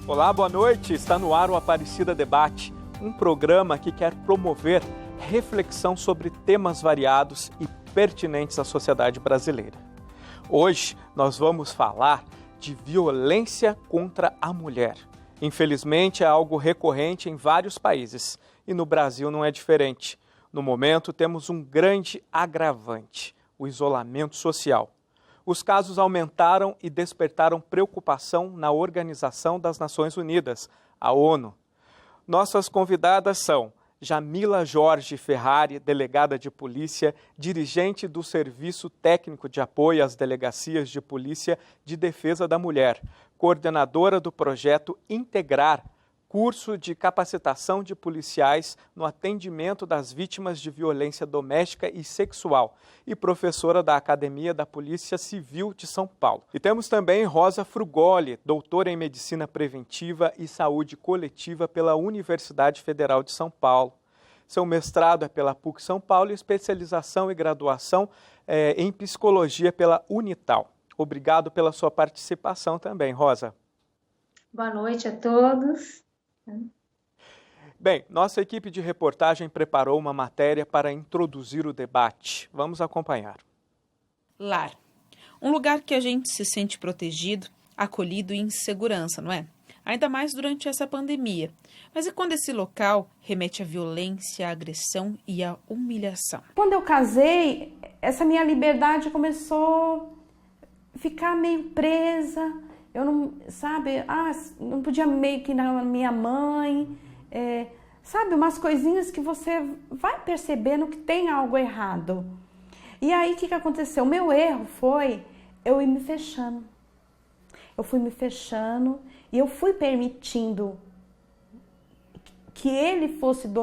Olá, boa noite. Está no ar o Aparecida Debate, um programa que quer promover reflexão sobre temas variados e pertinentes à sociedade brasileira. Hoje nós vamos falar de violência contra a mulher. Infelizmente é algo recorrente em vários países e no Brasil não é diferente. No momento temos um grande agravante, o isolamento social. Os casos aumentaram e despertaram preocupação na Organização das Nações Unidas, a ONU. Nossas convidadas são Jamila Jorge Ferrari, delegada de polícia, dirigente do Serviço Técnico de Apoio às Delegacias de Polícia de Defesa da Mulher, coordenadora do projeto Integrar, curso de capacitação de policiais no atendimento das vítimas de violência doméstica e sexual e professora da Academia da Polícia Civil de São Paulo. E temos também Rosa Frugoli, doutora em Medicina Preventiva e Saúde Coletiva pela Universidade Federal de São Paulo. Seu mestrado é pela PUC São Paulo e especialização e graduação em Psicologia pela Unital. Obrigado pela sua participação também, Rosa. Boa noite a todos. Bem, nossa equipe de reportagem preparou uma matéria para introduzir o debate. Vamos acompanhar. Lar. Um lugar que a gente se sente protegido, acolhido e em segurança, não é? Ainda mais durante essa pandemia. Mas e quando esse local remete à violência, à agressão e à humilhação? Quando eu casei, essa minha liberdade começou a ficar meio presa. Eu não, não podia meio que ir na minha mãe, umas coisinhas que você vai percebendo que tem algo errado. E aí, o que aconteceu? O meu erro foi eu ir me fechando. Eu fui me fechando e eu fui permitindo que ele fosse me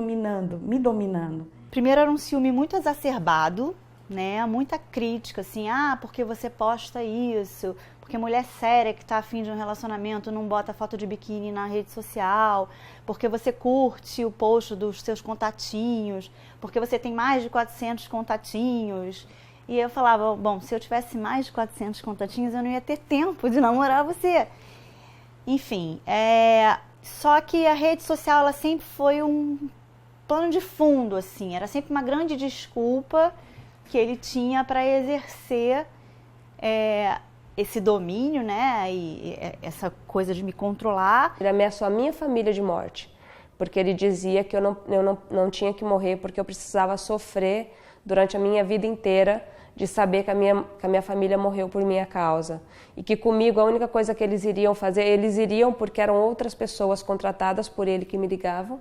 dominando. Primeiro era um ciúme muito exacerbado, né? Muita crítica, assim, porque você posta isso, porque mulher séria que tá afim de um relacionamento não bota foto de biquíni na rede social, porque você curte o post dos seus contatinhos, porque você tem mais de 400 contatinhos. E eu falava, bom, se eu tivesse mais de 400 contatinhos, eu não ia ter tempo de namorar você. Enfim, só que a rede social, ela sempre foi um plano de fundo, assim, era sempre uma grande desculpa que ele tinha para exercer esse domínio, né, e essa coisa de me controlar. Ele ameaçou a minha família de morte, porque ele dizia que eu não tinha que morrer, porque eu precisava sofrer durante a minha vida inteira de saber que a minha família morreu por minha causa. E que comigo a única coisa que eles iriam fazer, eles iriam porque eram outras pessoas contratadas por ele que me ligavam,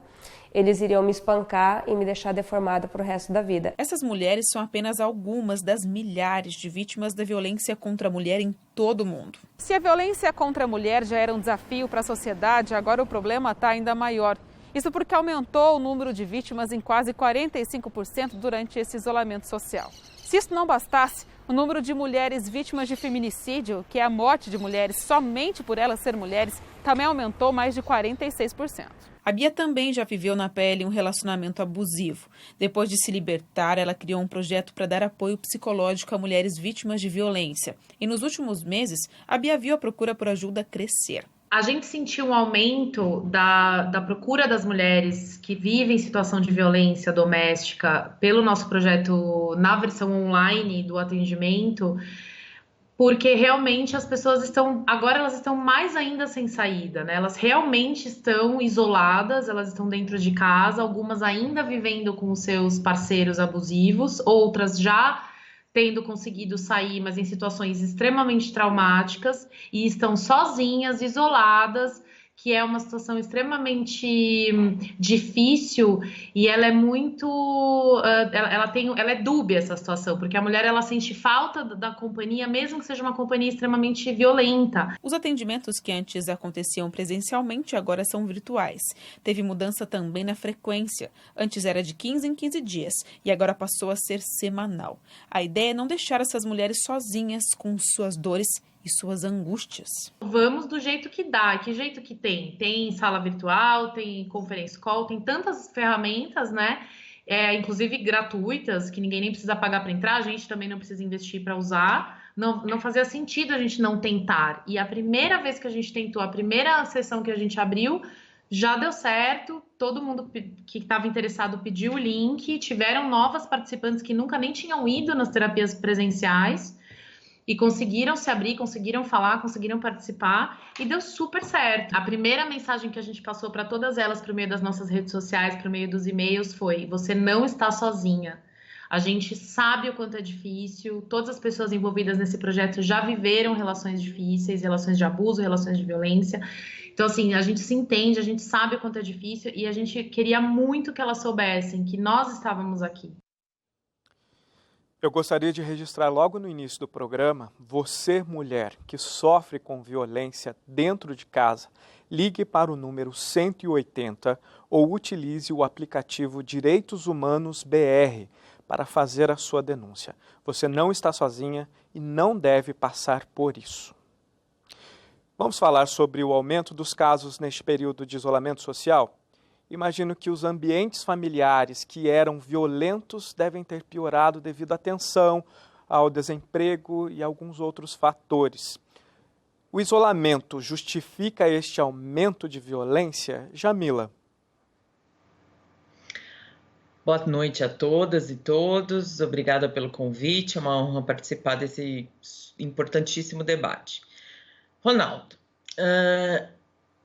eles iriam me espancar e me deixar deformada para o resto da vida. Essas mulheres são apenas algumas das milhares de vítimas da violência contra a mulher em todo o mundo. Se a violência contra a mulher já era um desafio para a sociedade, agora o problema está ainda maior. Isso porque aumentou o número de vítimas em quase 45% durante esse isolamento social. Se isso não bastasse, o número de mulheres vítimas de feminicídio, que é a morte de mulheres somente por elas serem mulheres, também aumentou mais de 46%. A Bia também já viveu na pele um relacionamento abusivo. Depois de se libertar, ela criou um projeto para dar apoio psicológico a mulheres vítimas de violência. E nos últimos meses, a Bia viu a procura por ajuda crescer. A gente sentiu um aumento da procura das mulheres que vivem em situação de violência doméstica pelo nosso projeto na versão online do atendimento, porque realmente as pessoas elas estão mais ainda sem saída, né? Elas realmente estão isoladas, elas estão dentro de casa, algumas ainda vivendo com os seus parceiros abusivos, outras já tendo conseguido sair, mas em situações extremamente traumáticas, e estão sozinhas, isoladas, que é uma situação extremamente difícil, e ela é muito, ela é dúbia essa situação, porque a mulher ela sente falta da companhia, mesmo que seja uma companhia extremamente violenta. Os atendimentos que antes aconteciam presencialmente agora são virtuais. Teve mudança também na frequência. Antes era de 15 em 15 dias e agora passou a ser semanal. A ideia é não deixar essas mulheres sozinhas com suas dores e suas angústias. Vamos do jeito que dá, que jeito que tem. Tem sala virtual, tem conference call, tem tantas ferramentas, né? Inclusive gratuitas, que ninguém nem precisa pagar para entrar, a gente também não precisa investir para usar. não fazia sentido a gente não tentar. E a primeira vez que a gente tentou, a primeira sessão que a gente abriu, já deu certo, todo mundo que estava interessado pediu o link, tiveram novas participantes que nunca nem tinham ido nas terapias presenciais e conseguiram se abrir, conseguiram falar, conseguiram participar e deu super certo. A primeira mensagem que a gente passou para todas elas por meio das nossas redes sociais, por meio dos e-mails foi: você não está sozinha. A gente sabe o quanto é difícil, todas as pessoas envolvidas nesse projeto já viveram relações difíceis, relações de abuso, relações de violência. Então, assim, a gente se entende, a gente sabe o quanto é difícil e a gente queria muito que elas soubessem que nós estávamos aqui. Eu gostaria de registrar logo no início do programa, você, mulher, que sofre com violência dentro de casa, ligue para o número 180 ou utilize o aplicativo Direitos Humanos BR para fazer a sua denúncia. Você não está sozinha e não deve passar por isso. Vamos falar sobre o aumento dos casos neste período de isolamento social? Imagino que os ambientes familiares que eram violentos devem ter piorado devido à tensão, ao desemprego e alguns outros fatores. O isolamento justifica este aumento de violência? Jamila. Boa noite a todas e todos. Obrigada pelo convite. É uma honra participar desse importantíssimo debate. Ronaldo,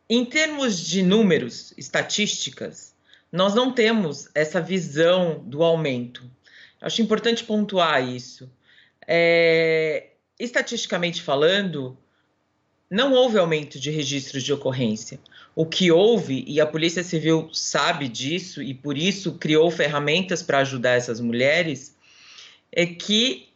em termos de números, estatísticas, nós não temos essa visão do aumento. Acho importante pontuar isso. Estatisticamente falando, não houve aumento de registros de ocorrência. O que houve, e a Polícia Civil sabe disso e por isso criou ferramentas para ajudar essas mulheres, é que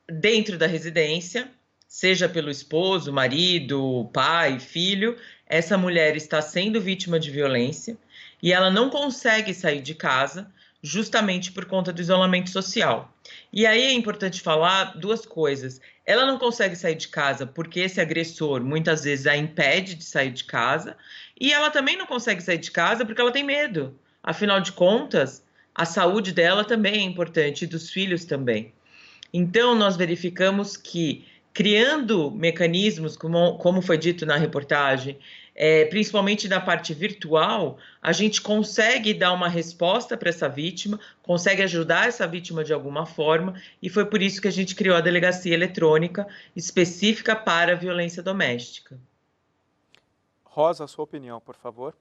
dentro da residência, seja pelo esposo, marido, pai, filho, essa mulher está sendo vítima de violência e ela não consegue sair de casa justamente por conta do isolamento social. E aí é importante falar duas coisas. Ela não consegue sair de casa porque esse agressor muitas vezes a impede de sair de casa e ela também não consegue sair de casa porque ela tem medo. Afinal de contas, a saúde dela também é importante e dos filhos também. Então, nós verificamos que criando mecanismos, como foi dito na reportagem, principalmente na parte virtual, a gente consegue dar uma resposta para essa vítima, consegue ajudar essa vítima de alguma forma, e foi por isso que a gente criou a delegacia eletrônica específica para a violência doméstica. Rosa, a sua opinião, por favor.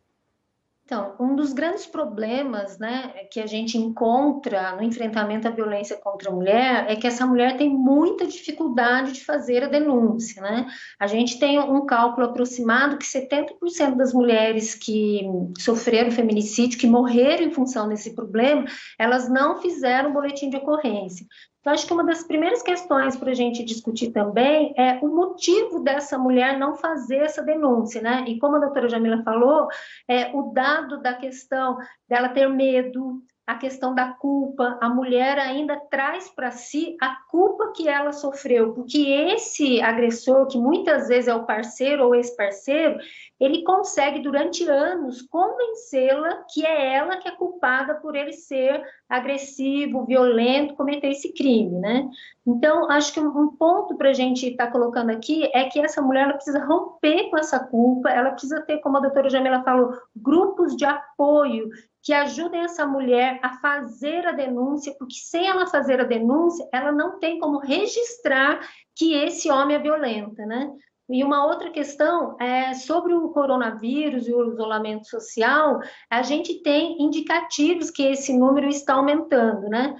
Então, um dos grandes problemas, né, que a gente encontra no enfrentamento à violência contra a mulher é que essa mulher tem muita dificuldade de fazer a denúncia, né? A gente tem um cálculo aproximado que 70% das mulheres que sofreram feminicídio, que morreram em função desse problema, elas não fizeram boletim de ocorrência. Então, acho que uma das primeiras questões para a gente discutir também é o motivo dessa mulher não fazer essa denúncia, né? E como a doutora Jamila falou, o dado da questão dela ter medo, a questão da culpa, a mulher ainda traz para si a culpa que ela sofreu, porque esse agressor, que muitas vezes é o parceiro ou ex-parceiro, ele consegue durante anos convencê-la que é ela que é culpada por ele ser agressivo, violento, cometer esse crime, né? Então, acho que um ponto para a gente estar colocando aqui é que essa mulher ela precisa romper com essa culpa, ela precisa ter, como a doutora Jamila falou, grupos de apoio que ajudem essa mulher a fazer a denúncia, porque sem ela fazer a denúncia, ela não tem como registrar que esse homem é violento, né? E uma outra questão é sobre o coronavírus e o isolamento social, a gente tem indicativos que esse número está aumentando, né?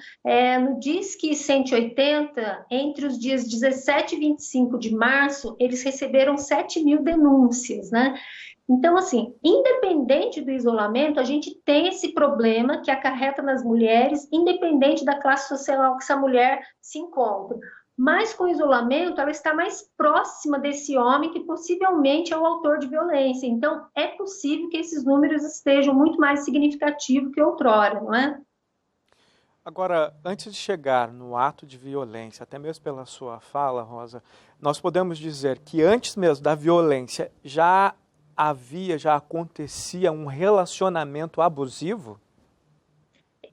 No Disque 180, entre os dias 17 e 25 de março, eles receberam 7.000 denúncias, né? Então, assim, independente do isolamento, a gente tem esse problema que acarreta nas mulheres, independente da classe social que essa mulher se encontra. Mas com o isolamento, ela está mais próxima desse homem que possivelmente é o autor de violência. Então, é possível que esses números estejam muito mais significativos que outrora, não é? Agora, antes de chegar no ato de violência, até mesmo pela sua fala, Rosa, nós podemos dizer que antes mesmo da violência já acontecia um relacionamento abusivo?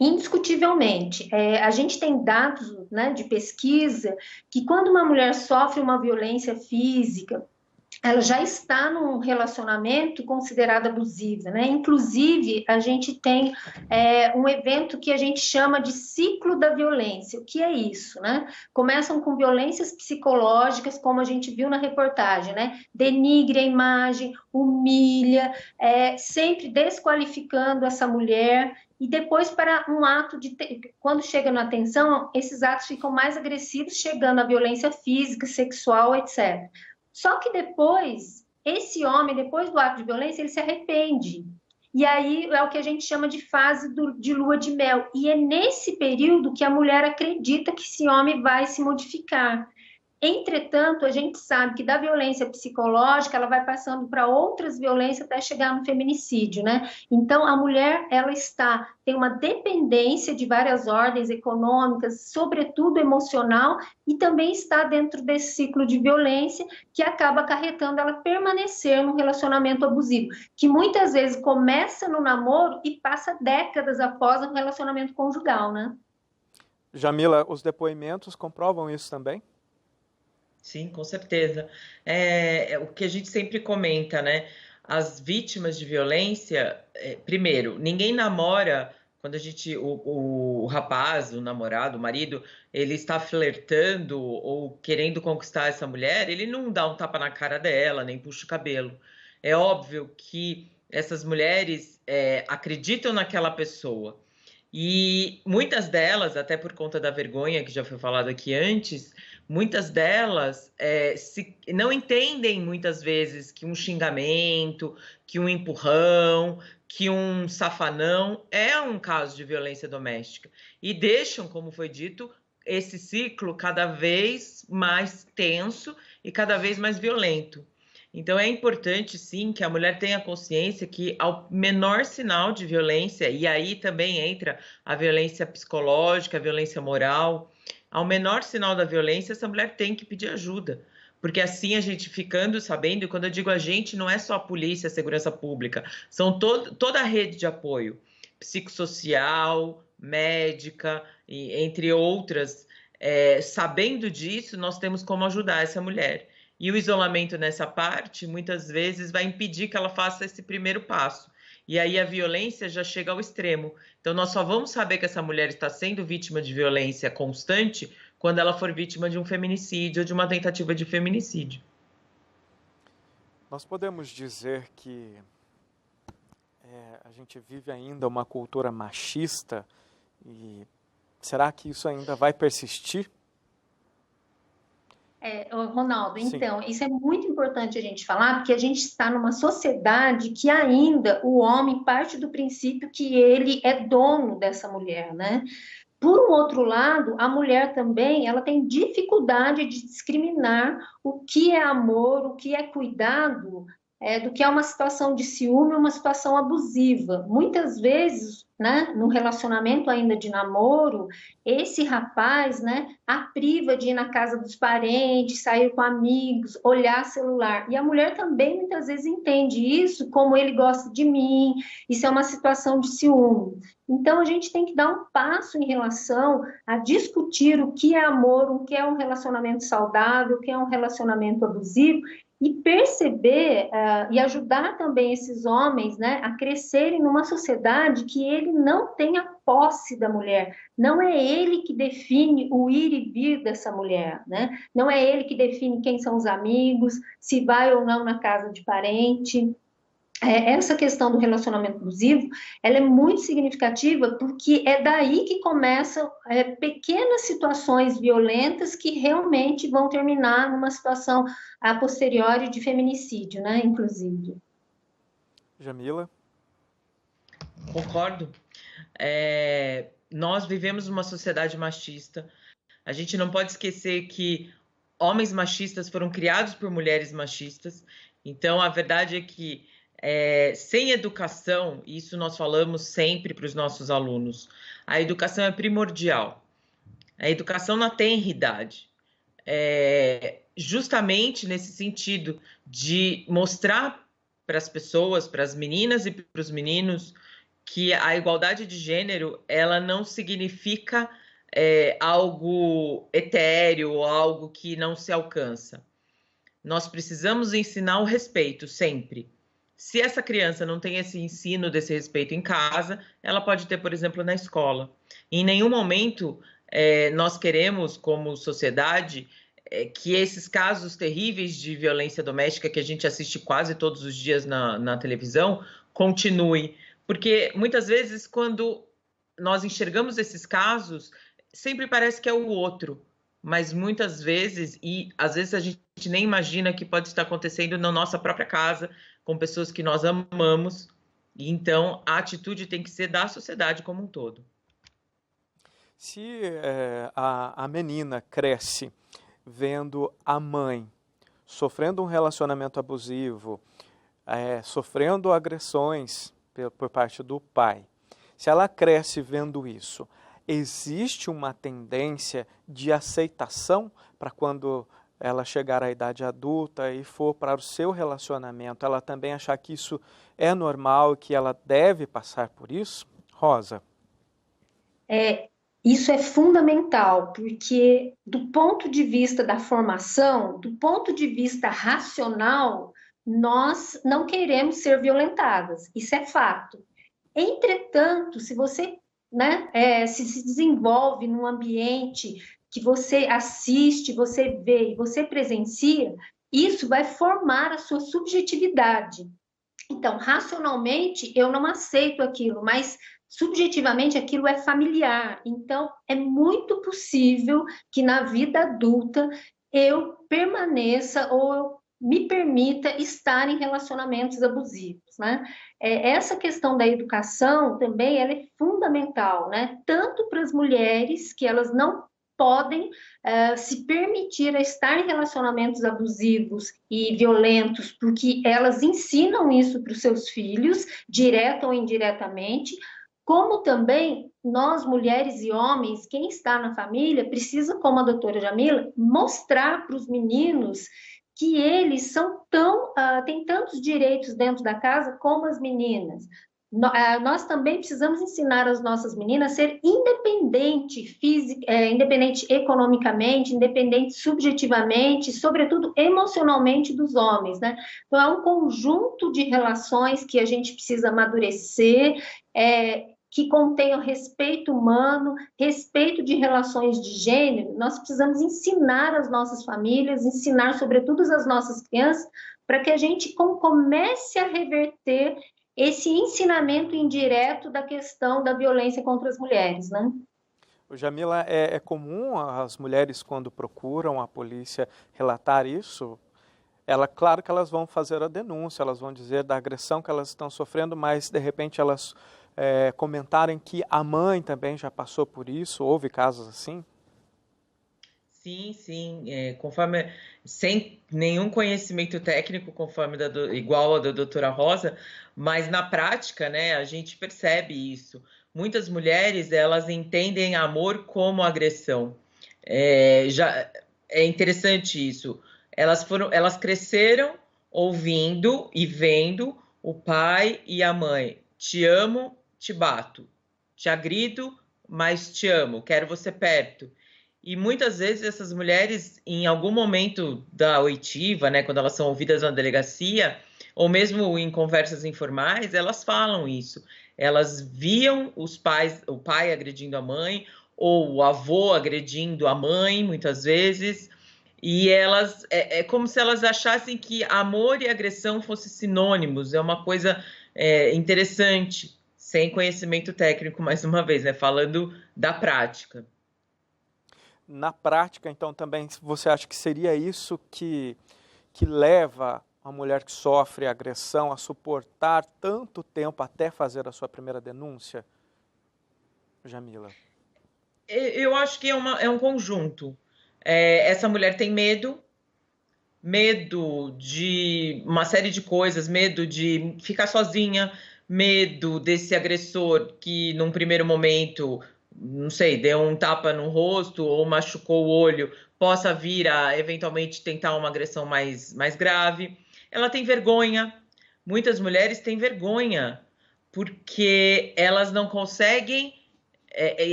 Indiscutivelmente, a gente tem dados, né, de pesquisa que quando uma mulher sofre uma violência física, ela já está num relacionamento considerado abusivo, né? Inclusive, a gente tem um evento que a gente chama de ciclo da violência. O que é isso, né? Começam com violências psicológicas, como a gente viu na reportagem, né? Denigre a imagem, humilha, sempre desqualificando essa mulher. E depois, para um ato quando chega na atenção, esses atos ficam mais agressivos, chegando à violência física, sexual, etc. Só que depois, esse homem, depois do ato de violência, ele se arrepende. E aí é o que a gente chama de fase de lua de mel. E é nesse período que a mulher acredita que esse homem vai se modificar. Entretanto, a gente sabe que da violência psicológica, ela vai passando para outras violências até chegar no feminicídio, né? Então, a mulher, ela tem uma dependência de várias ordens econômicas, sobretudo emocional, e também está dentro desse ciclo de violência que acaba acarretando ela permanecer num relacionamento abusivo, que muitas vezes começa no namoro e passa décadas após um relacionamento conjugal, né? Jamila, os depoimentos comprovam isso também? Sim, com certeza. O que a gente sempre comenta, né? As vítimas de violência, primeiro, ninguém namora quando o rapaz, o namorado, o marido, ele está flertando ou querendo conquistar essa mulher, ele não dá um tapa na cara dela, nem puxa o cabelo. É óbvio que essas mulheres acreditam naquela pessoa. E muitas delas, até por conta da vergonha que já foi falado aqui antes, muitas delas não entendem muitas vezes que um xingamento, que um empurrão, que um safanão é um caso de violência doméstica. E deixam, como foi dito, esse ciclo cada vez mais tenso e cada vez mais violento. Então, é importante, sim, que a mulher tenha consciência que ao menor sinal de violência, e aí também entra a violência psicológica, a violência moral, ao menor sinal da violência, essa mulher tem que pedir ajuda. Porque assim a gente ficando sabendo, e quando eu digo a gente, não é só a polícia, a segurança pública, são toda a rede de apoio, psicossocial, médica, e entre outras. Sabendo disso, nós temos como ajudar essa mulher. E o isolamento nessa parte, muitas vezes, vai impedir que ela faça esse primeiro passo. E aí a violência já chega ao extremo. Então, nós só vamos saber que essa mulher está sendo vítima de violência constante quando ela for vítima de um feminicídio ou de uma tentativa de feminicídio. Nós podemos dizer que a gente vive ainda uma cultura machista e será que isso ainda vai persistir? Ronaldo, então, isso é muito importante a gente falar, porque a gente está numa sociedade que ainda o homem parte do princípio que ele é dono dessa mulher, né? Por um outro lado, a mulher também, ela tem dificuldade de discriminar o que é amor, o que é cuidado, do que é uma situação de ciúme, uma situação abusiva. Muitas vezes, né, no relacionamento ainda de namoro, esse rapaz, né, a priva de ir na casa dos parentes, sair com amigos, olhar celular. E a mulher também muitas vezes entende isso como ele gosta de mim, isso é uma situação de ciúme. Então a gente tem que dar um passo em relação a discutir o que é amor, o que é um relacionamento saudável, o que é um relacionamento abusivo, e perceber e ajudar também esses homens, né, a crescerem numa sociedade que ele não tem a posse da mulher, não é ele que define o ir e vir dessa mulher, né? Não é ele que define quem são os amigos, se vai ou não na casa de parente. Essa questão do relacionamento abusivo, ela é muito significativa porque é daí que começam pequenas situações violentas que realmente vão terminar numa situação a posteriori de feminicídio, né, inclusive. Jamila? Concordo. Nós vivemos numa sociedade machista. A gente não pode esquecer que homens machistas foram criados por mulheres machistas. Então, a verdade é que sem educação, isso nós falamos sempre para os nossos alunos, a educação é primordial. A educação na tenridade. Justamente nesse sentido de mostrar para as pessoas, para as meninas e para os meninos, que a igualdade de gênero, ela não significa algo etéreo ou algo que não se alcança. Nós precisamos ensinar o respeito sempre. Se essa criança não tem esse ensino desse respeito em casa, ela pode ter, por exemplo, na escola. Em nenhum momento nós queremos, como sociedade, que esses casos terríveis de violência doméstica que a gente assiste quase todos os dias na televisão continuem. Porque muitas vezes, quando nós enxergamos esses casos, sempre parece que é o outro. Mas muitas vezes, e às vezes a gente nem imagina que pode estar acontecendo na nossa própria casa, com pessoas que nós amamos. E então, a atitude tem que ser da sociedade como um todo. Se a menina cresce vendo a mãe sofrendo um relacionamento abusivo, sofrendo agressões por parte do pai, se ela cresce vendo isso, existe uma tendência de aceitação para quando ela chegar à idade adulta e for para o seu relacionamento, ela também achar que isso é normal e que ela deve passar por isso? Rosa? Isso é fundamental, porque do ponto de vista da formação, do ponto de vista racional, nós não queremos ser violentadas, isso é fato. Entretanto, se você se desenvolve num ambiente que você assiste, você vê e você presencia, isso vai formar a sua subjetividade. Então, racionalmente, eu não aceito aquilo, mas subjetivamente aquilo é familiar. Então, é muito possível que na vida adulta eu permaneça ou eu me permita estar em relacionamentos abusivos, né? Essa questão da educação também ela é fundamental, né? Tanto para as mulheres, que elas não podem se permitir a estar em relacionamentos abusivos e violentos, porque elas ensinam isso para os seus filhos, direta ou indiretamente, como também nós, mulheres e homens, quem está na família, precisa, como a doutora Jamila, mostrar para os meninos que eles têm tantos direitos dentro da casa como as meninas. Nós também precisamos ensinar as nossas meninas a ser independente economicamente, independente subjetivamente, sobretudo emocionalmente dos homens, né? Então, é um conjunto de relações que a gente precisa amadurecer, que contenham respeito humano, respeito de relações de gênero. Nós precisamos ensinar as nossas famílias, ensinar sobretudo as nossas crianças, para que a gente comece a reverter esse ensinamento indireto da questão da violência contra as mulheres, né? Jamila, é comum as mulheres, quando procuram a polícia, relatar isso? Claro que elas vão fazer a denúncia, elas vão dizer da agressão que elas estão sofrendo, mas de repente elas comentarem que a mãe também já passou por isso. Houve casos assim? Sim, conforme, sem nenhum conhecimento técnico, igual ao da doutora Rosa, mas na prática, né, a gente percebe isso. Muitas mulheres, elas entendem amor como agressão. É interessante isso. Elas cresceram ouvindo e vendo o pai e a mãe. Te amo, te bato. Te agrido, mas te amo. Quero você perto. E muitas vezes essas mulheres, em algum momento da oitiva, né, quando elas são ouvidas na delegacia, ou mesmo em conversas informais, elas falam isso. Elas viam o pai agredindo a mãe, ou o avô agredindo a mãe, muitas vezes, e elas é como se elas achassem que amor e agressão fossem sinônimos. É uma coisa interessante, sem conhecimento técnico, mais uma vez, né, falando da prática. Na prática, então, também você acha que seria isso que leva a mulher que sofre agressão a suportar tanto tempo até fazer a sua primeira denúncia? Jamila? Eu acho que é um conjunto. Essa mulher tem medo de uma série de coisas, medo de ficar sozinha, medo desse agressor que, num primeiro momento, não sei, deu um tapa no rosto ou machucou o olho, possa vir a, eventualmente, tentar uma agressão mais grave. Ela tem vergonha. Muitas mulheres têm vergonha, porque elas não conseguem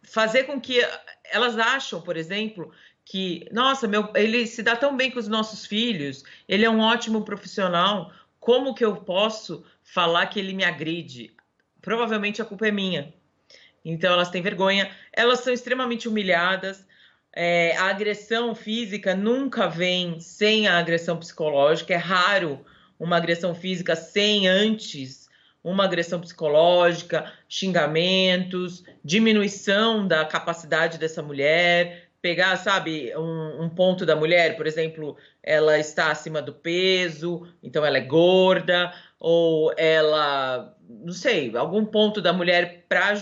fazer com que elas acham, por exemplo, que, nossa, ele se dá tão bem com os nossos filhos, ele é um ótimo profissional, como que eu posso falar que ele me agride? Provavelmente a culpa é minha. Então elas têm vergonha, elas são extremamente humilhadas, a agressão física nunca vem sem a agressão psicológica, é raro uma agressão física sem antes uma agressão psicológica, xingamentos, diminuição da capacidade dessa mulher, pegar, sabe, um ponto da mulher, por exemplo, ela está acima do peso, então ela é gorda, ou ela, não sei, algum ponto da mulher para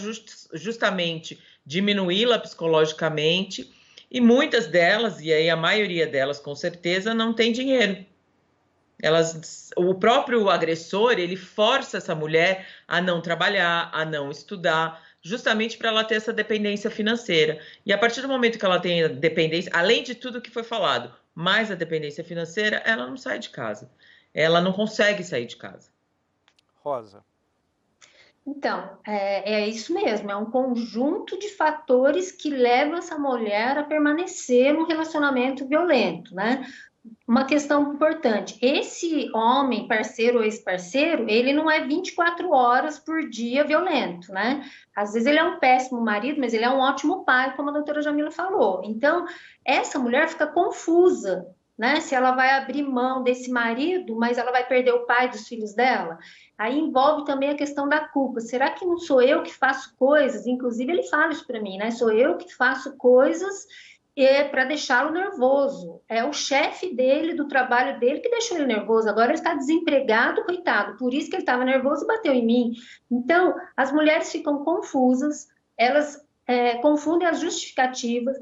justamente diminuí-la psicologicamente, e muitas delas, e aí a maioria delas com certeza, não tem dinheiro. O próprio agressor, ele força essa mulher a não trabalhar, a não estudar, justamente para ela ter essa dependência financeira. E a partir do momento que ela tem a dependência, além de tudo que foi falado, mais a dependência financeira, ela não sai de casa. Ela não consegue sair de casa. Rosa. Então, é isso mesmo, é um conjunto de fatores que levam essa mulher a permanecer num relacionamento violento, né? Uma questão importante, esse homem, parceiro ou ex-parceiro, ele não é 24 horas por dia violento, né? Às vezes ele é um péssimo marido, mas ele é um ótimo pai, como a doutora Jamila falou. Então, essa mulher fica confusa, né? Se ela vai abrir mão desse marido, mas ela vai perder o pai dos filhos dela. Aí envolve também a questão da culpa. Será que não sou eu que faço coisas? Inclusive ele fala isso para mim, né? Sou eu que faço coisas para deixá-lo nervoso. É o chefe dele, do trabalho dele, que deixou ele nervoso. Agora ele está desempregado, coitado. Por isso que ele estava nervoso e bateu em mim. Então, as mulheres ficam confusas, elas confundem as justificativas.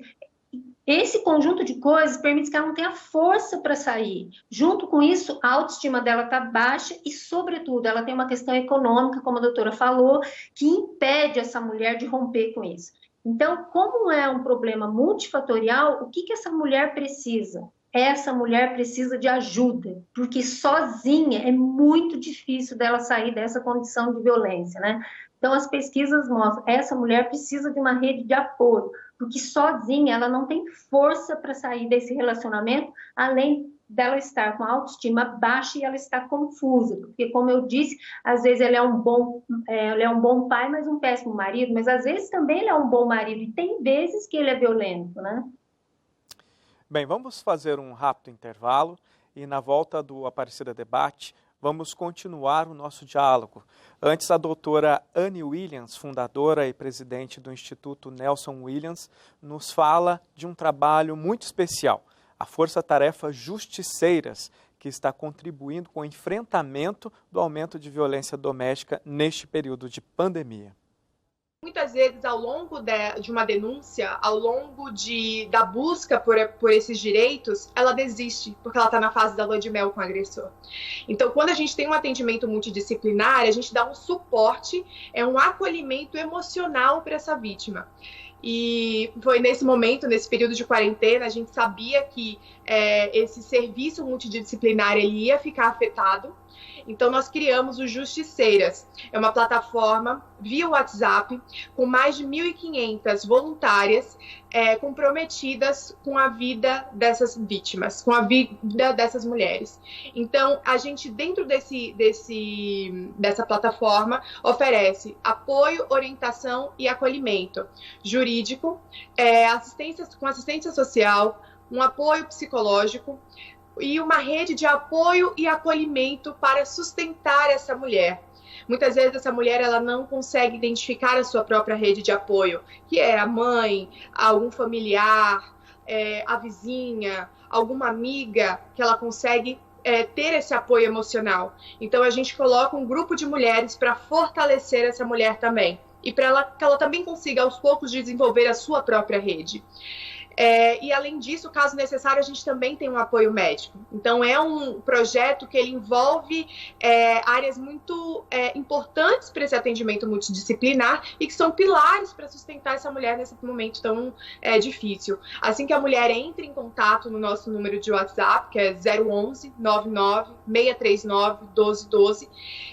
Esse conjunto de coisas permite que ela não tenha força para sair. Junto com isso, a autoestima dela está baixa e, sobretudo, ela tem uma questão econômica, como a doutora falou, que impede essa mulher de romper com isso. Então, como é um problema multifatorial, o que essa mulher precisa? Essa mulher precisa de ajuda, porque sozinha é muito difícil dela sair dessa condição de violência, né? Então, as pesquisas mostram, essa mulher precisa de uma rede de apoio, porque sozinha ela não tem força para sair desse relacionamento, além dela estar com a autoestima baixa e ela está confusa, porque, como eu disse, às vezes ele é um bom pai, mas um péssimo marido, mas às vezes também ele é um bom marido, e tem vezes que ele é violento, né? Bem, vamos fazer um rápido intervalo e na volta do Aparecida Debate, vamos continuar o nosso diálogo. Antes, a doutora Anne Williams, fundadora e presidente do Instituto Nelson Williams, nos fala de um trabalho muito especial, a Força-Tarefa Justiceiras, que está contribuindo com o enfrentamento do aumento de violência doméstica neste período de pandemia. Muitas vezes, ao longo de uma denúncia, ao longo da busca por esses direitos, ela desiste, porque ela está na fase da lua de mel com o agressor. Então, quando a gente tem um atendimento multidisciplinar, a gente dá um suporte, um acolhimento emocional para essa vítima. E foi nesse momento, nesse período de quarentena, a gente sabia que esse serviço multidisciplinar ele ia ficar afetado. Então, nós criamos o Justiceiras. É uma plataforma via WhatsApp com mais de 1.500 voluntárias comprometidas com a vida dessas vítimas, com a vida dessas mulheres. Então, a gente, dentro dessa plataforma, oferece apoio, orientação e acolhimento jurídico, com assistência social, um apoio psicológico, e uma rede de apoio e acolhimento para sustentar essa mulher. Muitas vezes essa mulher ela não consegue identificar a sua própria rede de apoio, que é a mãe, algum familiar, a vizinha, alguma amiga que ela consegue ter esse apoio emocional. Então a gente coloca um grupo de mulheres para fortalecer essa mulher também, e para que ela também consiga aos poucos desenvolver a sua própria rede. E além disso, caso necessário, a gente também tem um apoio médico. Então é um projeto que ele envolve áreas muito importantes para esse atendimento multidisciplinar e que são pilares para sustentar essa mulher nesse momento tão difícil. Assim que a mulher entra em contato no nosso número de WhatsApp, que é 011 99 639 1212,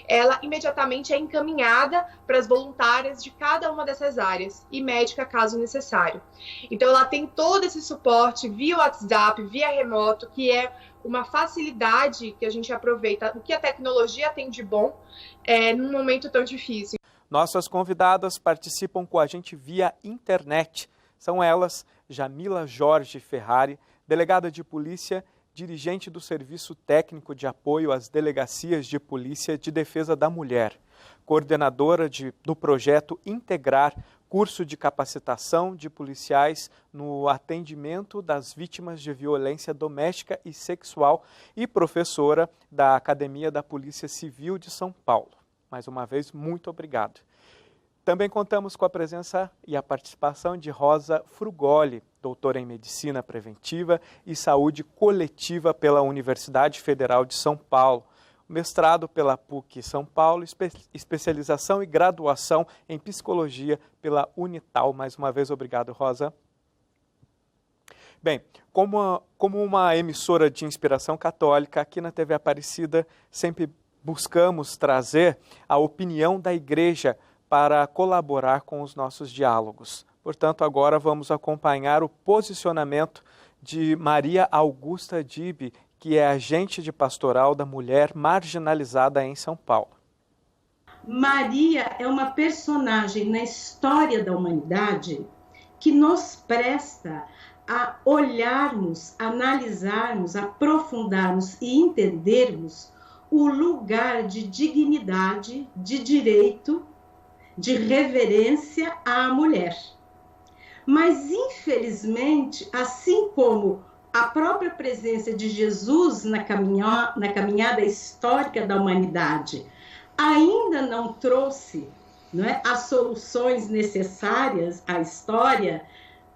ela imediatamente é encaminhada para as voluntárias de cada uma dessas áreas e médica caso necessário. Então ela tem todo esse suporte via WhatsApp, via remoto, que é uma facilidade que a gente aproveita, o que a tecnologia tem de bom num momento tão difícil. Nossas convidadas participam com a gente via internet. São elas, Jamila Jorge Ferrari, delegada de polícia, dirigente do Serviço Técnico de Apoio às Delegacias de Polícia de Defesa da Mulher, coordenadora do projeto Integrar, curso de capacitação de policiais no atendimento das vítimas de violência doméstica e sexual e professora da Academia da Polícia Civil de São Paulo. Mais uma vez, muito obrigado. Também contamos com a presença e a participação de Rosa Frugoli, doutora em Medicina Preventiva e Saúde Coletiva pela Universidade Federal de São Paulo, mestrado pela PUC São Paulo, especialização e graduação em Psicologia pela Unital. Mais uma vez, obrigado, Rosa. Bem, como uma emissora de inspiração católica, aqui na TV Aparecida sempre buscamos trazer a opinião da Igreja para colaborar com os nossos diálogos. Portanto, agora vamos acompanhar o posicionamento de Maria Augusta Dibi, que é agente de pastoral da mulher marginalizada em São Paulo. Maria é uma personagem na história da humanidade que nos presta a olharmos, analisarmos, aprofundarmos e entendermos o lugar de dignidade, de direito, de reverência à mulher. Mas, infelizmente, assim como a própria presença de Jesus na caminhada histórica da humanidade ainda não trouxe, não é, as soluções necessárias à história,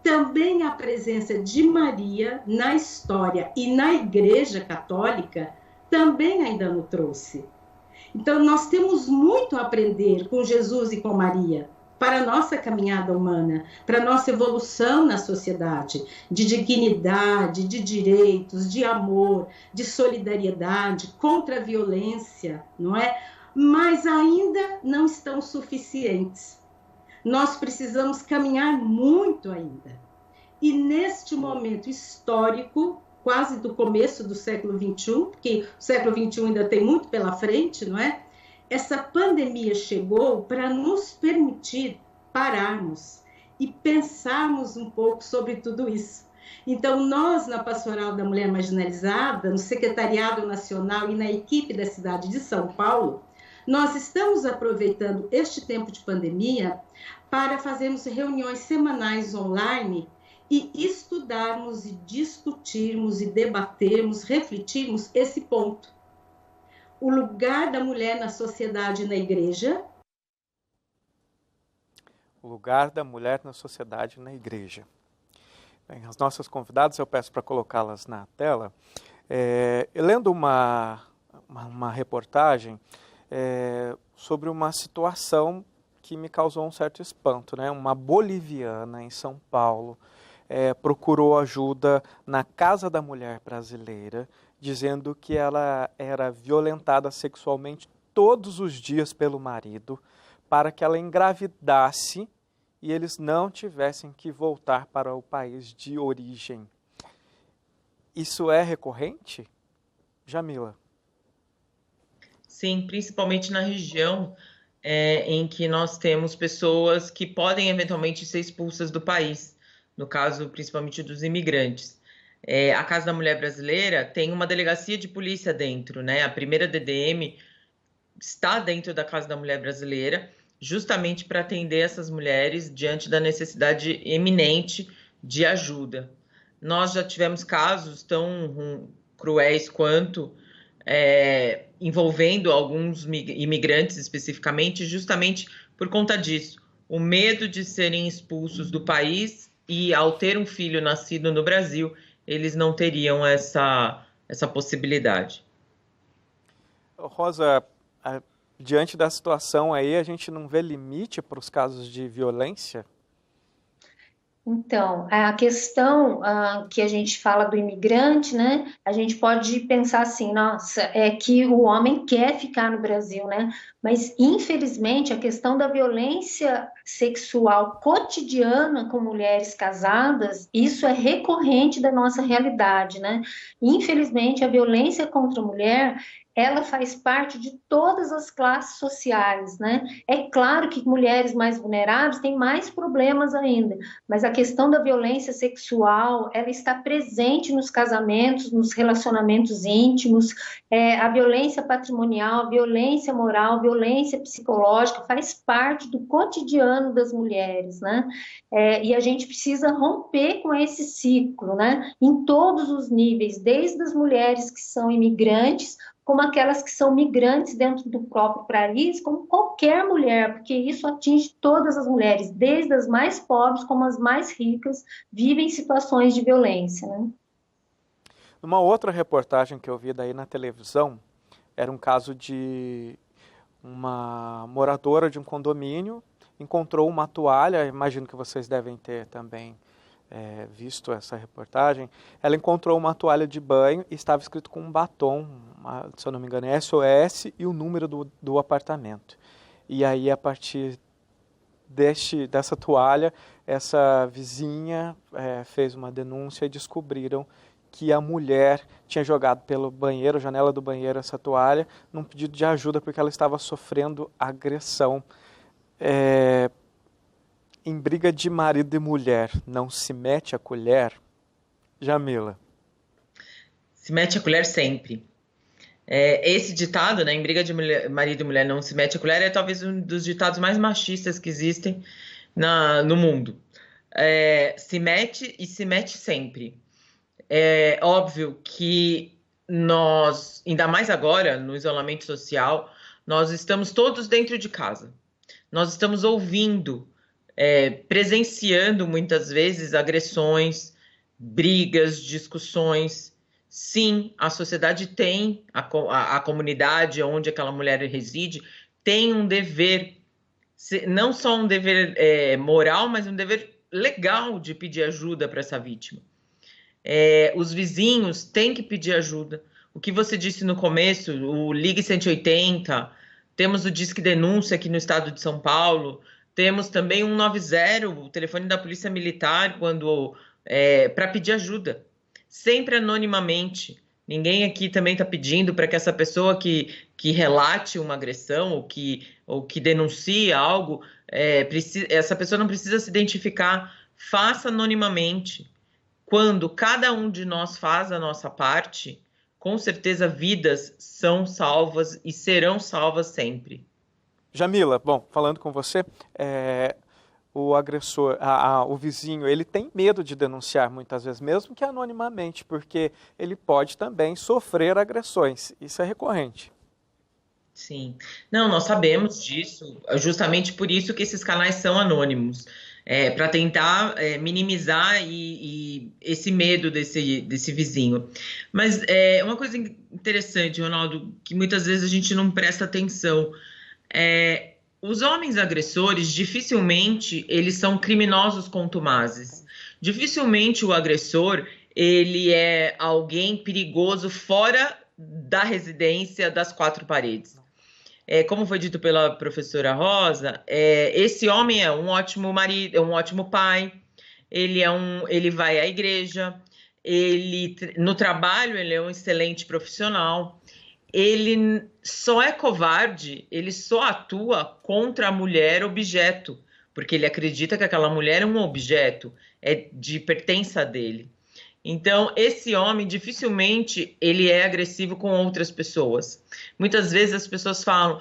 também a presença de Maria na história e na Igreja Católica também ainda não trouxe. Então, nós temos muito a aprender com Jesus e com Maria para a nossa caminhada humana, para a nossa evolução na sociedade, de dignidade, de direitos, de amor, de solidariedade, contra a violência, não é? Mas ainda não estão suficientes. Nós precisamos caminhar muito ainda. E neste momento histórico, quase do começo do século XXI, porque o século XXI ainda tem muito pela frente, não é? Essa pandemia chegou para nos permitir pararmos e pensarmos um pouco sobre tudo isso. Então, nós, na Pastoral da Mulher Marginalizada, no Secretariado Nacional e na equipe da cidade de São Paulo, nós estamos aproveitando este tempo de pandemia para fazermos reuniões semanais online e estudarmos e discutirmos e debatermos, refletirmos esse ponto. O lugar da mulher na sociedade e na igreja. O lugar da mulher na sociedade e na igreja. Bem, as nossas convidadas, eu peço para colocá-las na tela. Lendo uma reportagem sobre uma situação que me causou um certo espanto, né? Uma boliviana em São Paulo procurou ajuda na Casa da Mulher Brasileira, dizendo que ela era violentada sexualmente todos os dias pelo marido, para que ela engravidasse e eles não tivessem que voltar para o país de origem. Isso é recorrente? Jamila? Sim, principalmente na região em que nós temos pessoas que podem eventualmente ser expulsas do país, no caso principalmente dos imigrantes. A Casa da Mulher Brasileira tem uma delegacia de polícia dentro, né? A primeira DDM está dentro da Casa da Mulher Brasileira, justamente para atender essas mulheres diante da necessidade eminente de ajuda. Nós já tivemos casos tão cruéis quanto envolvendo alguns imigrantes especificamente, justamente por conta disso. O medo de serem expulsos do país e ao ter um filho nascido no Brasil, eles não teriam essa possibilidade. Rosa, diante da situação aí, a gente não vê limite para os casos de violência? Então, a questão que a gente fala do imigrante, né? A gente pode pensar assim, nossa, é que o homem quer ficar no Brasil, né? Mas, infelizmente, a questão da violência sexual cotidiana com mulheres casadas, isso é recorrente da nossa realidade, né? Infelizmente, a violência contra a mulher, ela faz parte de todas as classes sociais, né? É claro que mulheres mais vulneráveis têm mais problemas ainda, mas a questão da violência sexual, ela está presente nos casamentos, nos relacionamentos íntimos, a violência patrimonial, a violência moral, a violência psicológica faz parte do cotidiano das mulheres, né? E a gente precisa romper com esse ciclo, né? Em todos os níveis, desde as mulheres que são imigrantes, como aquelas que são migrantes dentro do próprio país, como qualquer mulher, porque isso atinge todas as mulheres, desde as mais pobres como as mais ricas, vivem situações de violência, né? Uma outra reportagem que eu vi daí na televisão, era um caso de uma moradora de um condomínio, encontrou uma toalha, imagino que vocês devem ter também visto essa reportagem. Ela encontrou uma toalha de banho e estava escrito com um batom, se eu não me engano, SOS e o número do apartamento. E aí, a partir dessa toalha, essa vizinha fez uma denúncia e descobriram que a mulher tinha jogado pelo banheiro, janela do banheiro, essa toalha, num pedido de ajuda porque ela estava sofrendo agressão. Em briga de marido e mulher, não se mete a colher? Jamila. Se mete a colher sempre. Esse ditado, né, em briga de marido e mulher não se mete a colher, é talvez um dos ditados mais machistas que existem no mundo. Se mete e se mete sempre. É óbvio que nós, ainda mais agora, no isolamento social, nós estamos todos dentro de casa. Nós estamos ouvindo, presenciando muitas vezes agressões, brigas, discussões. Sim, a sociedade tem, a comunidade onde aquela mulher reside, tem um dever, não só um dever moral, mas um dever legal de pedir ajuda para essa vítima. Os vizinhos têm que pedir ajuda. O que você disse no começo, o Ligue 180, temos o Disque Denúncia aqui no estado de São Paulo, temos também o 190, o telefone da Polícia Militar, para pedir ajuda, sempre anonimamente. Ninguém aqui também está pedindo para que essa pessoa que relate uma agressão ou que denuncie algo, essa pessoa não precisa se identificar, faça anonimamente. Quando cada um de nós faz a nossa parte, com certeza vidas são salvas e serão salvas sempre. Jamila, bom, falando com você, o agressor, o vizinho, ele tem medo de denunciar muitas vezes, mesmo que anonimamente, porque ele pode também sofrer agressões. Isso é recorrente. Sim. Não, nós sabemos disso, justamente por isso que esses canais são anônimos, para tentar minimizar esse medo desse vizinho. Mas uma coisa interessante, Ronaldo, que muitas vezes a gente não presta atenção, os homens agressores, dificilmente eles são criminosos contumazes. Dificilmente o agressor, ele é alguém perigoso fora da residência das quatro paredes. Como foi dito pela professora Rosa, esse homem é um ótimo marido, é um ótimo pai, ele vai à igreja, no trabalho ele é um excelente profissional, ele só é covarde, ele só atua contra a mulher objeto, porque ele acredita que aquela mulher é um objeto, é de pertença dele. Então, esse homem, dificilmente, ele é agressivo com outras pessoas. Muitas vezes as pessoas falam,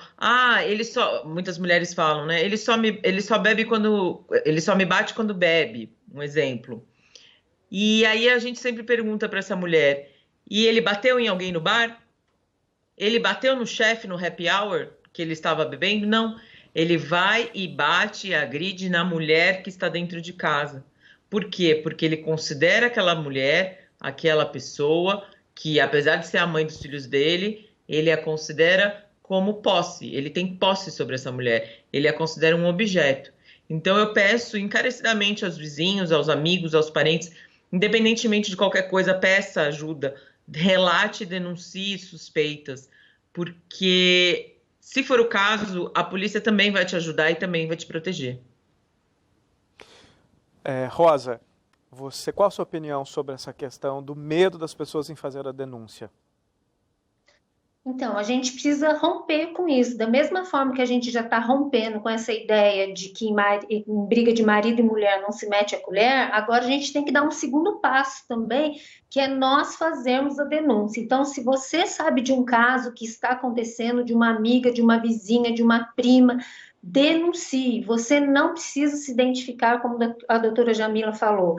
muitas mulheres falam, né? Ele só me bate quando bebe, um exemplo. E aí a gente sempre pergunta para essa mulher, e ele bateu em alguém no bar? Ele bateu no chefe no happy hour que ele estava bebendo? Não. Ele vai e bate e agride na mulher que está dentro de casa. Por quê? Porque ele considera aquela mulher, aquela pessoa, que apesar de ser a mãe dos filhos dele, ele a considera como posse, ele tem posse sobre essa mulher, ele a considera um objeto. Então eu peço encarecidamente aos vizinhos, aos amigos, aos parentes, independentemente de qualquer coisa, peça ajuda, relate e denuncie suspeitas, porque se for o caso, a polícia também vai te ajudar e também vai te proteger. Rosa, qual a sua opinião sobre essa questão do medo das pessoas em fazer a denúncia? Então, a gente precisa romper com isso. Da mesma forma que a gente já está rompendo com essa ideia de que em briga de marido e mulher não se mete a colher, agora a gente tem que dar um segundo passo também, que é nós fazermos a denúncia. Então, se você sabe de um caso que está acontecendo, de uma amiga, de uma vizinha, de uma prima, denuncie. Você não precisa se identificar, como a doutora Jamila falou.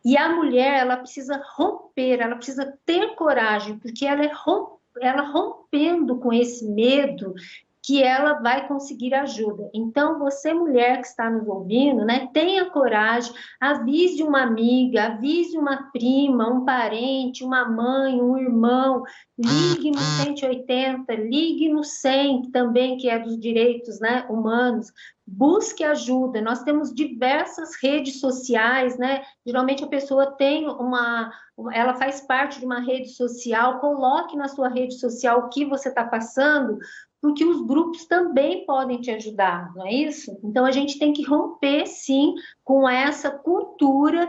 E a mulher, ela precisa romper, ela precisa ter coragem, porque ela rompendo com esse medo que ela vai conseguir ajuda. Então, você, mulher que está nos ouvindo, né, tenha coragem, avise uma amiga, avise uma prima, um parente, uma mãe, um irmão, ligue no 180, ligue no 100, também, que é dos direitos, né, humanos, busque ajuda. Nós temos diversas redes sociais, né, geralmente a pessoa tem ela faz parte de uma rede social, coloque na sua rede social o que você está passando, porque os grupos também podem te ajudar, não é isso? Então, a gente tem que romper, sim, com essa cultura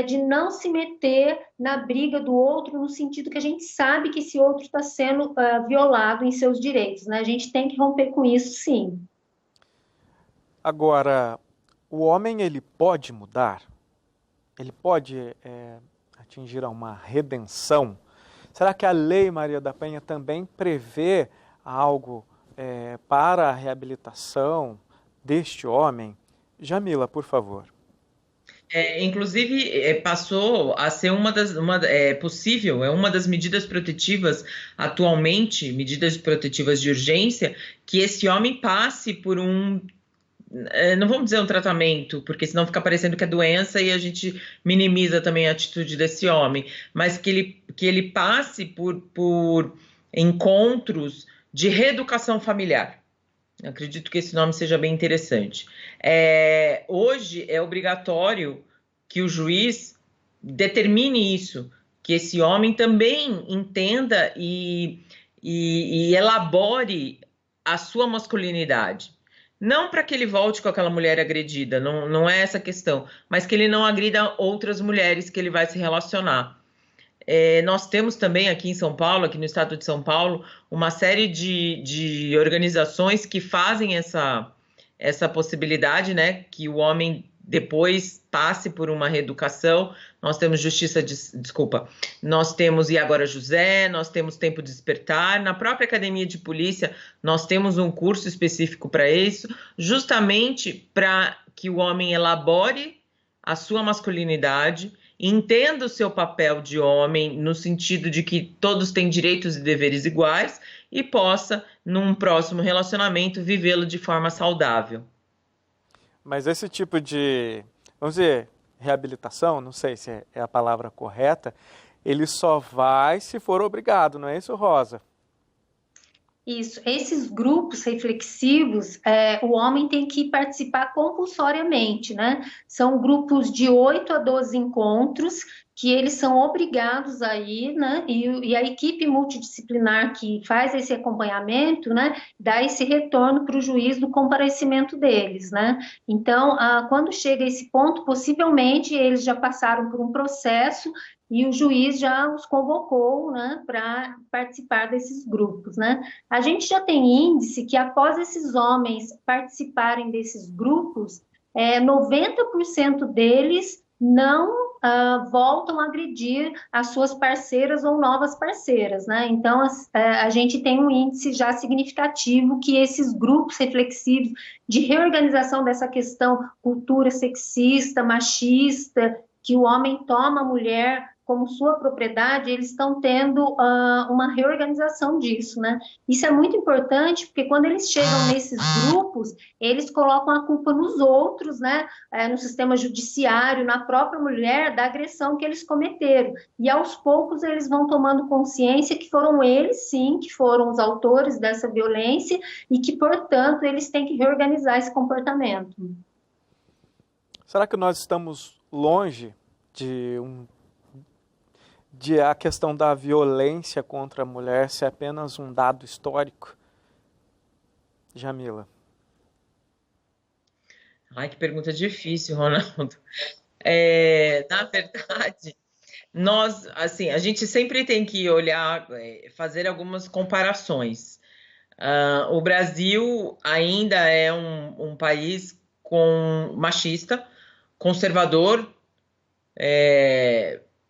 de não se meter na briga do outro, no sentido que a gente sabe que esse outro está sendo violado em seus direitos, né? A gente tem que romper com isso, sim. Agora, o homem, ele pode mudar? Ele pode atingir a uma redenção? Será que a Lei Maria da Penha também prevê algo para a reabilitação deste homem? Jamila, por favor. Inclusive, passou a ser uma das medidas protetivas atualmente, medidas protetivas de urgência, que esse homem passe por não vamos dizer um tratamento, porque senão fica parecendo que é doença e a gente minimiza também a atitude desse homem, mas que ele passe por encontros de reeducação familiar. Eu acredito que esse nome seja bem interessante. Hoje é obrigatório que o juiz determine isso, que esse homem também entenda e elabore a sua masculinidade. Não para que ele volte com aquela mulher agredida, não é essa a questão, mas que ele não agrida outras mulheres que ele vai se relacionar. Nós temos também aqui em São Paulo, aqui no estado de São Paulo, uma série de organizações que fazem essa possibilidade, né, que o homem depois passe por uma reeducação. Nós temos nós temos E Agora José, nós temos Tempo de Despertar, na própria academia de polícia nós temos um curso específico para isso, justamente para que o homem elabore a sua masculinidade, entenda o seu papel de homem no sentido de que todos têm direitos e deveres iguais e possa, num próximo relacionamento, vivê-lo de forma saudável. Mas esse tipo de, vamos dizer, reabilitação, não sei se é a palavra correta, ele só vai se for obrigado, não é isso, Rosa? Isso, esses grupos reflexivos, o homem tem que participar compulsoriamente, né? São grupos de 8 a 12 encontros que eles são obrigados a ir, né? E a equipe multidisciplinar que faz esse acompanhamento, né, dá esse retorno para o juiz do comparecimento deles, né? Então, quando chega a esse ponto, possivelmente eles já passaram por um processo e o juiz já os convocou, né, para participar desses grupos, né? A gente já tem índice que após esses homens participarem desses grupos, 90% deles não voltam a agredir as suas parceiras ou novas parceiras, né? Então, a gente tem um índice já significativo que esses grupos reflexivos de reorganização dessa questão cultura sexista, machista, que o homem toma a mulher como sua propriedade, eles estão tendo uma reorganização disso, né? Isso é muito importante, porque quando eles chegam nesses grupos, eles colocam a culpa nos outros, né? No sistema judiciário, na própria mulher, da agressão que eles cometeram. E aos poucos eles vão tomando consciência que foram eles, sim, que foram os autores dessa violência e que, portanto, eles têm que reorganizar esse comportamento. Será que nós estamos longe de a questão da violência contra a mulher ser apenas um dado histórico? Jamila. Ai, que pergunta difícil, Ronaldo. Na verdade, nós, assim, a gente sempre tem que olhar, fazer algumas comparações. O Brasil ainda é um país machista, conservador,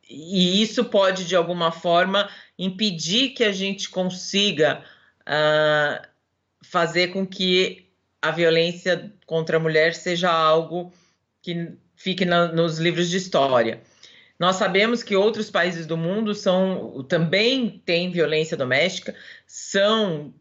e isso pode, de alguma forma, impedir que a gente consiga fazer com que a violência contra a mulher seja algo que fique nos livros de história. Nós sabemos que outros países do mundo também têm violência doméstica, são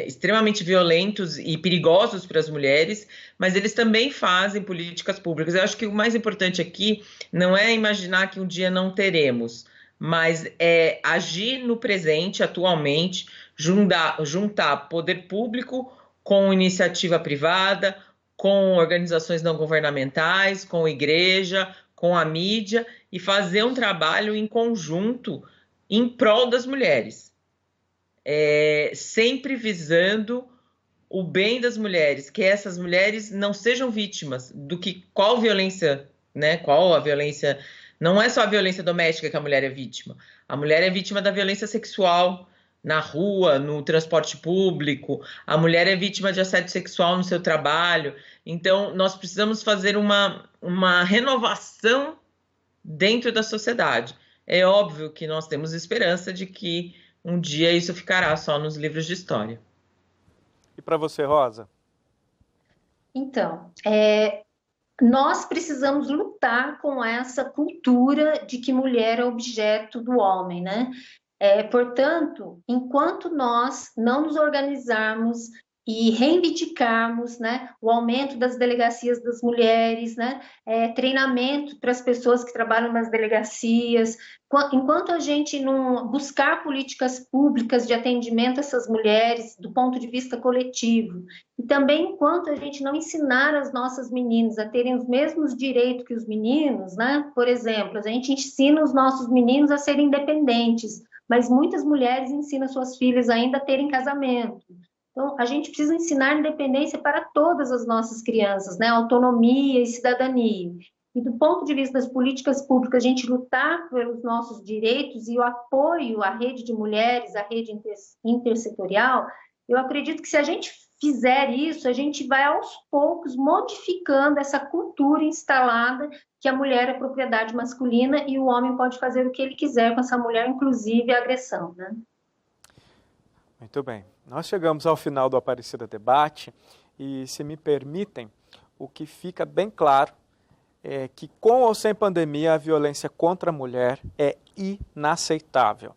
extremamente violentos e perigosos para as mulheres, mas eles também fazem políticas públicas. Eu acho que o mais importante aqui não é imaginar que um dia não teremos, mas é agir no presente, atualmente, juntar poder público com iniciativa privada, com organizações não governamentais, com igreja, com a mídia, e fazer um trabalho em conjunto em prol das mulheres. Sempre visando o bem das mulheres, que essas mulheres não sejam vítimas qual violência, né? Qual a violência? Não é só a violência doméstica que a mulher é vítima. A mulher é vítima da violência sexual na rua, no transporte público. A mulher é vítima de assédio sexual no seu trabalho. Então, nós precisamos fazer uma renovação dentro da sociedade. É óbvio que nós temos esperança de que um dia isso ficará só nos livros de história. E para você, Rosa? Então, nós precisamos lutar com essa cultura de que mulher é objeto do homem, né? Portanto, enquanto nós não nos organizarmos e reivindicarmos, né, o aumento das delegacias das mulheres, né, treinamento para as pessoas que trabalham nas delegacias, enquanto a gente não buscar políticas públicas de atendimento a essas mulheres do ponto de vista coletivo, e também enquanto a gente não ensinar as nossas meninas a terem os mesmos direitos que os meninos, né, por exemplo, a gente ensina os nossos meninos a serem independentes, mas muitas mulheres ensinam suas filhas ainda a terem casamento. Então, a gente precisa ensinar independência para todas as nossas crianças, né? Autonomia e cidadania. E do ponto de vista das políticas públicas, a gente lutar pelos nossos direitos e o apoio à rede de mulheres, à rede intersetorial, eu acredito que se a gente fizer isso, a gente vai aos poucos modificando essa cultura instalada que a mulher é propriedade masculina e o homem pode fazer o que ele quiser com essa mulher, inclusive a agressão, né? Muito bem. Nós chegamos ao final do Aparecida Debate e, se me permitem, o que fica bem claro é que, com ou sem pandemia, a violência contra a mulher é inaceitável.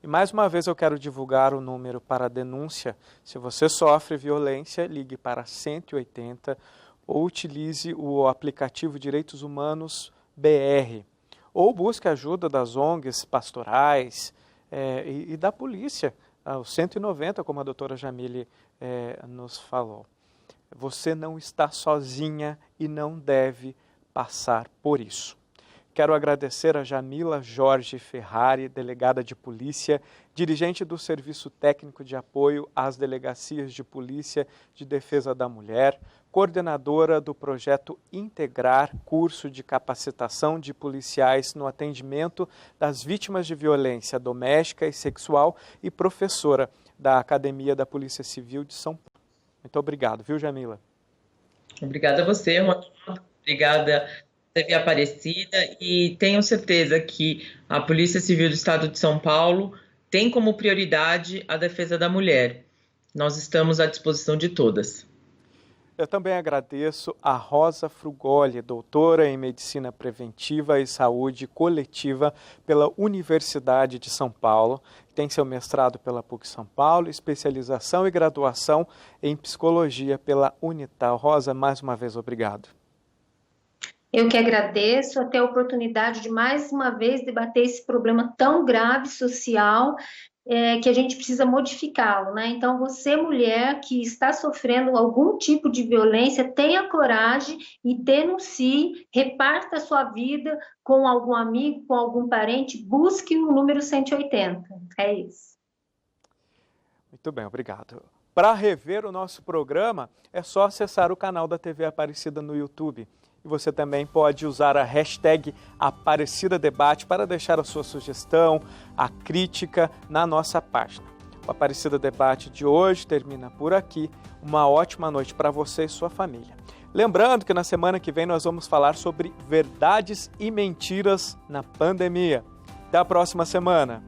E, mais uma vez, eu quero divulgar o número para a denúncia. Se você sofre violência, ligue para 180 ou utilize o aplicativo Direitos Humanos BR. Ou busque ajuda das ONGs pastorais e da polícia, o 190, como a doutora Jamile nos falou. Você não está sozinha e não deve passar por isso. Quero agradecer a Jamila Jorge Ferrari, delegada de polícia, dirigente do Serviço Técnico de Apoio às Delegacias de Polícia de Defesa da Mulher, coordenadora do projeto Integrar, curso de capacitação de policiais no atendimento das vítimas de violência doméstica e sexual e professora da Academia da Polícia Civil de São Paulo. Muito obrigado, viu, Jamila? Obrigada a você, Ronaldo. Obrigada, TV Aparecida, e tenho certeza que a Polícia Civil do Estado de São Paulo tem como prioridade a defesa da mulher. Nós estamos à disposição de todas. Eu também agradeço a Rosa Frugoli, doutora em Medicina Preventiva e Saúde Coletiva pela Universidade de São Paulo. Tem seu mestrado pela PUC São Paulo, especialização e graduação em Psicologia pela Unital. Rosa, mais uma vez, obrigado. Eu que agradeço até a oportunidade de mais uma vez debater esse problema tão grave social, que a gente precisa modificá-lo, né? Então, você, mulher que está sofrendo algum tipo de violência, tenha coragem e denuncie, reparta a sua vida com algum amigo, com algum parente, busque o número 180. É isso. Muito bem, obrigado. Para rever o nosso programa, é só acessar o canal da TV Aparecida no YouTube. E você também pode usar a hashtag AparecidaDebate para deixar a sua sugestão, a crítica na nossa página. O Aparecida Debate de hoje termina por aqui. Uma ótima noite para você e sua família. Lembrando que na semana que vem nós vamos falar sobre verdades e mentiras na pandemia. Até a próxima semana.